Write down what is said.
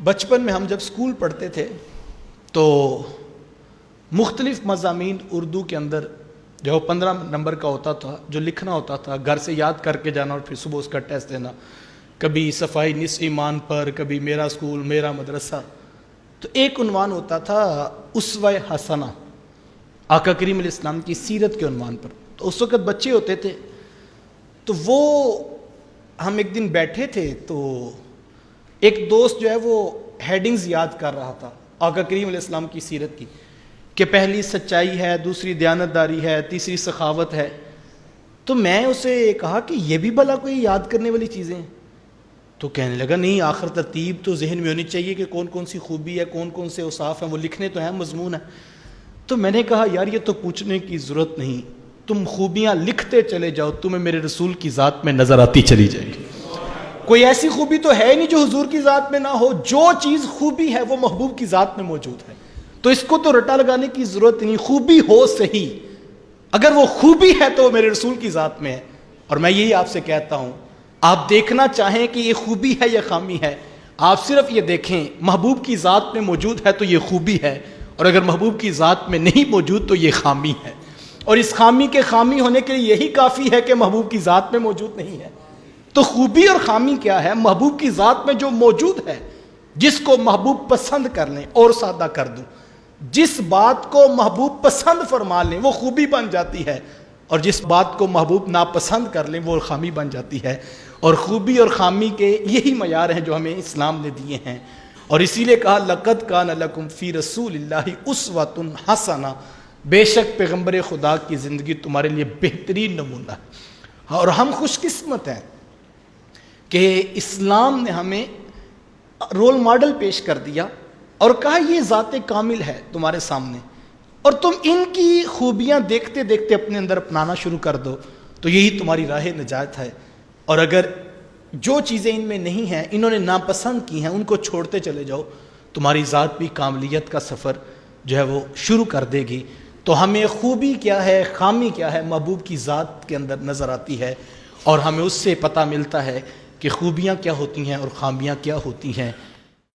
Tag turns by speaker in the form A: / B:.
A: بچپن میں ہم جب اسکول پڑھتے تھے تو مختلف مضامین اردو کے اندر جو 15 نمبر کا ہوتا تھا، جو لکھنا ہوتا تھا، گھر سے یاد کر کے جانا اور پھر صبح اس کا ٹیسٹ دینا، کبھی صفائی نصف ایمان پر، کبھی میرا اسکول میرا مدرسہ، تو ایک عنوان ہوتا تھا اسوہ حسنہ، آقا کریم علیہ السلام کی سیرت کے عنوان پر۔ تو اس وقت بچے ہوتے تھے، تو وہ ہم ایک دن بیٹھے تھے تو ایک دوست جو ہے وہ ہیڈنگز یاد کر رہا تھا آقا کریم علیہ السلام کی سیرت کی، کہ پہلی سچائی ہے، دوسری دیانتداری ہے، تیسری سخاوت ہے۔ تو میں اسے کہا کہ یہ بھی بھلا کوئی یاد کرنے والی چیزیں ہیں؟ تو کہنے لگا نہیں، آخر ترتیب تو ذہن میں ہونی چاہیے کہ کون کون سی خوبی ہے، کون کون سے اوصاف ہیں، وہ لکھنے تو ہیں، مضمون ہے۔ تو میں نے کہا یار یہ تو پوچھنے کی ضرورت نہیں، تم خوبیاں لکھتے چلے جاؤ، تمہیں میرے رسول کی ذات میں نظر آتی چلی جائے گی۔ کوئی ایسی خوبی تو ہے نہیں جو حضور کی ذات میں نہ ہو، جو چیز خوبی ہے وہ محبوب کی ذات میں موجود ہے، تو اس کو تو رٹا لگانے کی ضرورت نہیں، خوبی ہو صحیح، اگر وہ خوبی ہے تو وہ میرے رسول کی ذات میں ہے۔ اور میں یہی آپ سے کہتا ہوں، آپ دیکھنا چاہیں کہ یہ خوبی ہے یا خامی ہے، آپ صرف یہ دیکھیں محبوب کی ذات میں موجود ہے تو یہ خوبی ہے، اور اگر محبوب کی ذات میں نہیں موجود تو یہ خامی ہے، اور اس خامی کے خامی ہونے کے لیے یہی کافی ہے کہ محبوب کی ذات میں موجود نہیں ہے۔ تو خوبی اور خامی کیا ہے؟ محبوب کی ذات میں جو موجود ہے، جس کو محبوب پسند کر لیں، اور سادہ کر دوں، جس بات کو محبوب پسند فرما لیں وہ خوبی بن جاتی ہے، اور جس بات کو محبوب ناپسند کر لیں وہ خامی بن جاتی ہے۔ اور خوبی اور خامی کے یہی معیار ہیں جو ہمیں اسلام نے دیے ہیں، اور اسی لیے کہا لَقَدْ كَانَ لَكُمْ فِي رَسُولِ اللَّهِ أُسْوَةٌ حَسَنَةٌ، بے شک پیغمبر خدا کی زندگی تمہارے لیے بہترین نمونہ ہے۔ اور ہم خوش قسمت ہیں کہ اسلام نے ہمیں رول ماڈل پیش کر دیا اور کہا یہ ذات کامل ہے تمہارے سامنے، اور تم ان کی خوبیاں دیکھتے دیکھتے اپنے اندر اپنانا شروع کر دو، تو یہی تمہاری راہ نجات ہے۔ اور اگر جو چیزیں ان میں نہیں ہیں، انہوں نے ناپسند کی ہیں، ان کو چھوڑتے چلے جاؤ، تمہاری ذات بھی کاملیت کا سفر جو ہے وہ شروع کر دے گی۔ تو ہمیں خوبی کیا ہے، خامی کیا ہے، محبوب کی ذات کے اندر نظر آتی ہے، اور ہمیں اس سے پتہ ملتا ہے کہ خوبیاں کیا ہوتی ہیں اور خامیاں کیا ہوتی ہیں۔